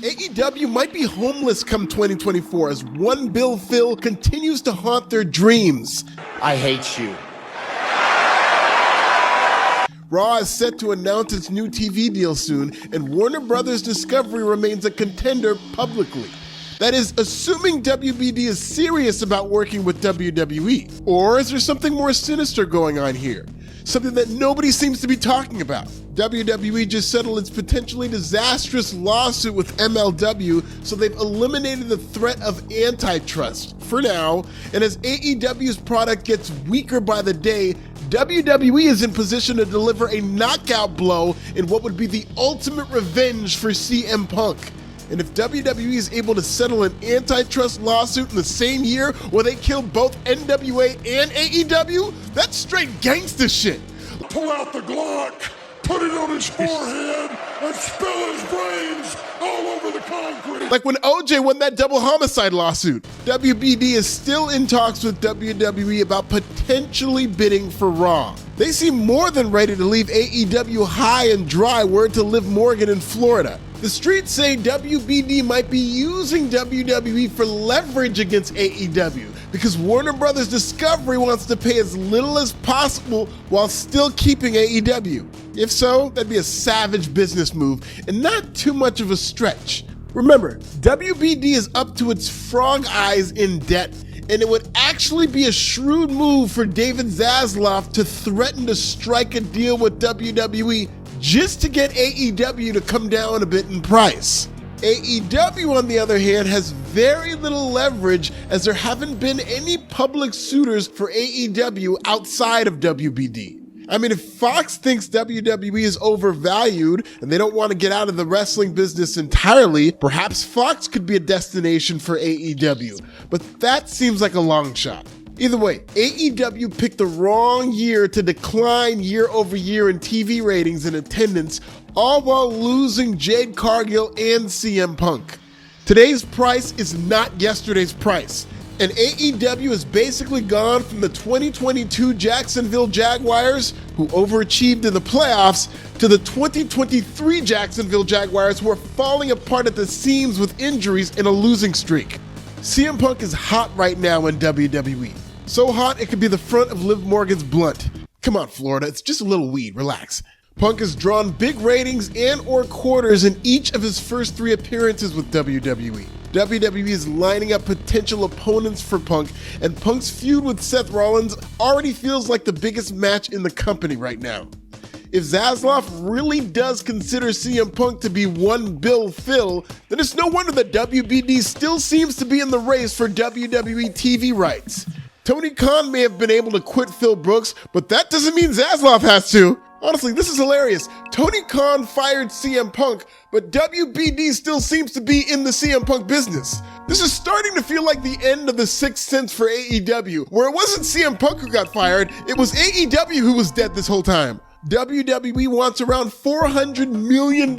AEW might be homeless come 2024 as One Bill Phil continues to haunt their dreams. I hate you. Raw is set to announce its new TV deal soon, and Warner Bros. Discovery remains a contender publicly. That is, assuming WBD is serious about working with WWE. Or is there something more sinister going on here? Something that nobody seems to be talking about. WWE just settled its potentially disastrous lawsuit with MLW, so they've eliminated the threat of antitrust, for now, and as AEW's product gets weaker by the day, WWE is in position to deliver a knockout blow in what would be the ultimate revenge for CM Punk. And if WWE is able to settle an antitrust lawsuit in the same year where they kill both NWA and AEW, that's straight gangsta shit. Pull out the Glock, put it on his forehead, and spill his brains all over the concrete. Like when OJ won that double-homicide lawsuit. WBD is still in talks with WWE about potentially bidding for Raw. They seem more than ready to leave AEW high and dry, word to Liv Morgan in Florida. The streets say WBD might be using WWE for leverage against AEW because Warner Bros. Discovery wants to pay as little as possible while still keeping AEW. If so, that'd be a savage business move and not too much of a stretch. Remember, WBD is up to its frog eyes in debt, and it would actually be a shrewd move for David Zaslav to threaten to strike a deal with WWE just to get AEW to come down a bit in price. AEW, on the other hand, has very little leverage as there haven't been any public suitors for AEW outside of WBD. I mean, if Fox thinks WWE is overvalued and they don't want to get out of the wrestling business entirely, perhaps Fox could be a destination for AEW, but that seems like a long shot. Either way, AEW picked the wrong year to decline year over year in TV ratings and attendance, all while losing Jade Cargill and CM Punk. Today's price is not yesterday's price, and AEW has basically gone from the 2022 Jacksonville Jaguars, who overachieved in the playoffs, to the 2023 Jacksonville Jaguars, who are falling apart at the seams with injuries and a losing streak. CM Punk is hot right now in WWE. So hot, it could be the front of Liv Morgan's blunt. Come on, Florida, it's just a little weed, relax. Punk has drawn big ratings and or quarters in each of his first 3 appearances with WWE. WWE is lining up potential opponents for Punk, and Punk's feud with Seth Rollins already feels like the biggest match in the company right now. If Zaslav really does consider CM Punk to be One Bill Phil, then it's no wonder that WBD still seems to be in the race for WWE TV rights. Tony Khan may have been able to quit Phil Brooks, but that doesn't mean Zaslav has to. Honestly, this is hilarious. Tony Khan fired CM Punk, but WBD still seems to be in the CM Punk business. This is starting to feel like the end of the Sixth Sense for AEW, where it wasn't CM Punk who got fired, it was AEW who was dead this whole time. WWE wants around $400 million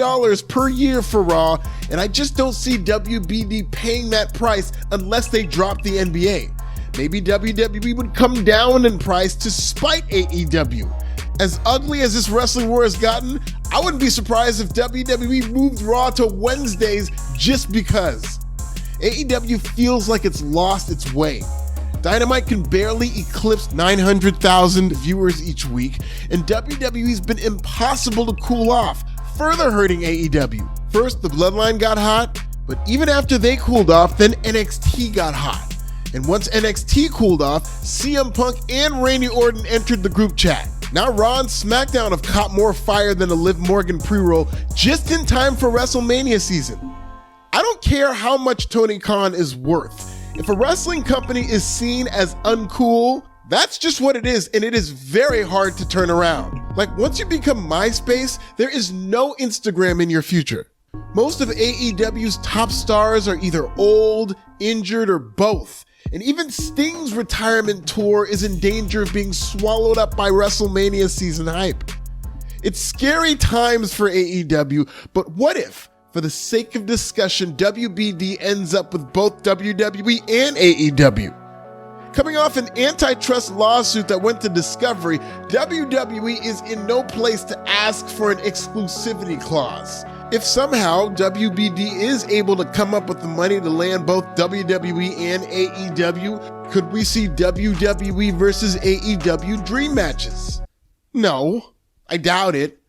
per year for Raw, and I just don't see WBD paying that price unless they drop the NBA. Maybe WWE would come down in price to spite AEW. As ugly as this wrestling war has gotten, I wouldn't be surprised if WWE moved Raw to Wednesdays just because. AEW feels like it's lost its way. Dynamite can barely eclipse 900,000 viewers each week, and WWE's been impossible to cool off, further hurting AEW. First, the Bloodline got hot, but even after they cooled off, then NXT got hot. And once NXT cooled off, CM Punk and Randy Orton entered the group chat. Now Raw and SmackDown have caught more fire than a Liv Morgan pre-roll just in time for WrestleMania season. I don't care how much Tony Khan is worth. If a wrestling company is seen as uncool, that's just what it is, and it is very hard to turn around. Like, once you become MySpace, there is no Instagram in your future. Most of AEW's top stars are either old, injured, or both. And even Sting's retirement tour is in danger of being swallowed up by WrestleMania season hype. It's scary times for AEW, but what if, for the sake of discussion, WBD ends up with both WWE and AEW? Coming off an antitrust lawsuit that went to Discovery, WWE is in no place to ask for an exclusivity clause. If somehow WBD is able to come up with the money to land both WWE and AEW, could we see WWE versus AEW dream matches? No, I doubt it.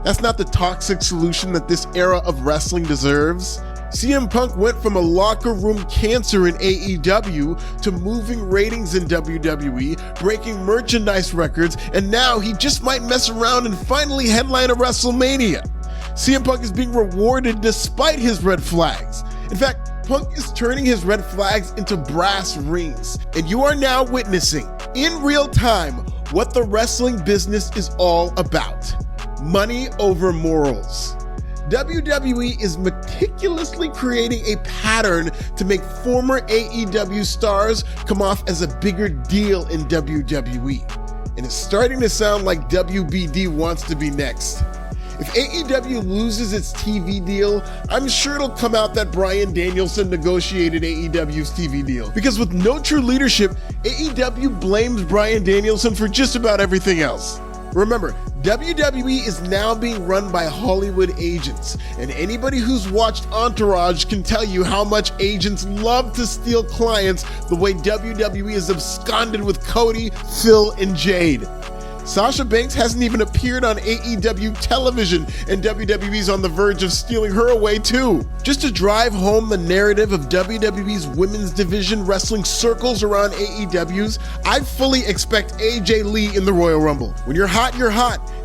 That's not the toxic solution that this era of wrestling deserves. CM Punk went from a locker room cancer in AEW to moving ratings in WWE, breaking merchandise records, and now he just might mess around and finally headline a WrestleMania. CM Punk is being rewarded despite his red flags. In fact, Punk is turning his red flags into brass rings, and you are now witnessing, in real time, what the wrestling business is all about. Money over morals. WWE is meticulously creating a pattern to make former AEW stars come off as a bigger deal in WWE. And it's starting to sound like WBD wants to be next. If AEW loses its TV deal, I'm sure it'll come out that Bryan Danielson negotiated AEW's TV deal. Because with no true leadership, AEW blames Bryan Danielson for just about everything else. Remember, WWE is now being run by Hollywood agents, and anybody who's watched Entourage can tell you how much agents love to steal clients the way WWE is absconded with Cody, Phil, and Jade. Sasha Banks hasn't even appeared on AEW television, and WWE's on the verge of stealing her away too. Just to drive home the narrative of WWE's women's division wrestling circles around AEW's, I fully expect AJ Lee in the Royal Rumble. When you're hot,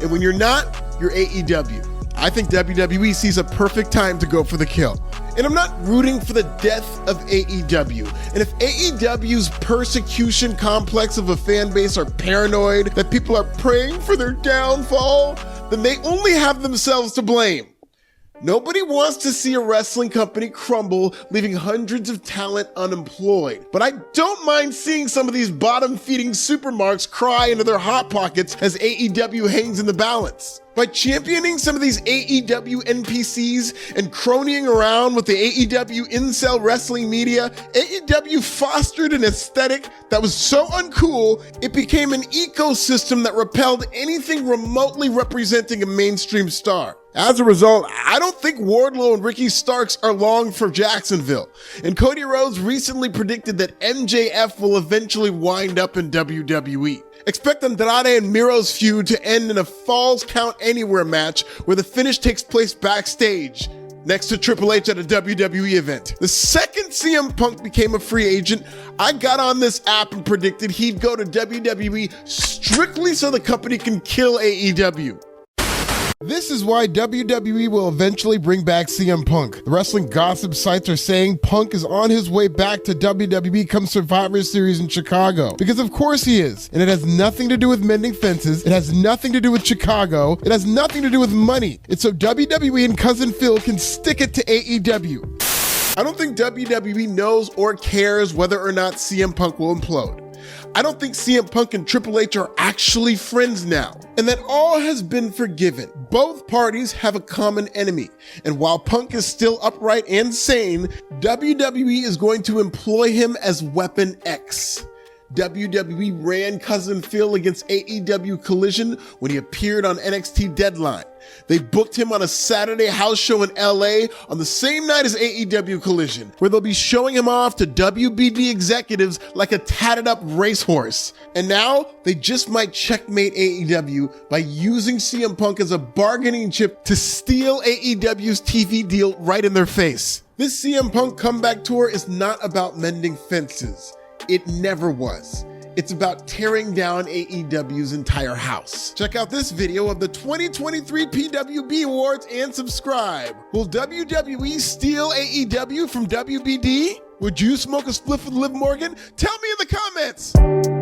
and when you're not, you're AEW. I think WWE sees a perfect time to go for the kill. And I'm not rooting for the death of AEW. And if AEW's persecution complex of a fan base are paranoid that people are praying for their downfall, then they only have themselves to blame. Nobody wants to see a wrestling company crumble, leaving hundreds of talent unemployed. But I don't mind seeing some of these bottom-feeding supermarks cry into their hot pockets as AEW hangs in the balance. By championing some of these AEW NPCs and cronying around with the AEW incel wrestling media, AEW fostered an aesthetic that was so uncool, it became an ecosystem that repelled anything remotely representing a mainstream star. As a result, I don't think Wardlow and Ricky Starks are long for Jacksonville. And Cody Rhodes recently predicted that MJF will eventually wind up in WWE. Expect Andrade and Miro's feud to end in a Falls Count Anywhere match where the finish takes place backstage, next to Triple H at a WWE event. The second CM Punk became a free agent, I got on this app and predicted he'd go to WWE strictly so the company can kill AEW. This is why WWE will eventually bring back CM Punk. The wrestling gossip sites are saying Punk is on his way back to WWE come Survivor Series in Chicago. Because of course he is. And it has nothing to do with mending fences. It has nothing to do with Chicago. It has nothing to do with money. It's so WWE and Cousin Phil can stick it to AEW. I don't think WWE knows or cares whether or not CM Punk will implode. I don't think CM Punk and Triple H are actually friends now, and that all has been forgiven. Both parties have a common enemy, and while Punk is still upright and sane, WWE is going to employ him as Weapon X. WWE ran Cousin Phil against AEW Collision when he appeared on NXT Deadline. They booked him on a Saturday house show in LA on the same night as AEW Collision, where they'll be showing him off to WBD executives like a tatted up racehorse. And now they just might checkmate AEW by using CM Punk as a bargaining chip to steal AEW's TV deal right in their face. This CM Punk comeback tour is not about mending fences. It never was. It's about tearing down AEW's entire house. Check out this video of the 2023 PWB Awards and subscribe. Will WWE steal AEW from WBD? Would you smoke a spliff with Liv Morgan? Tell me in the comments.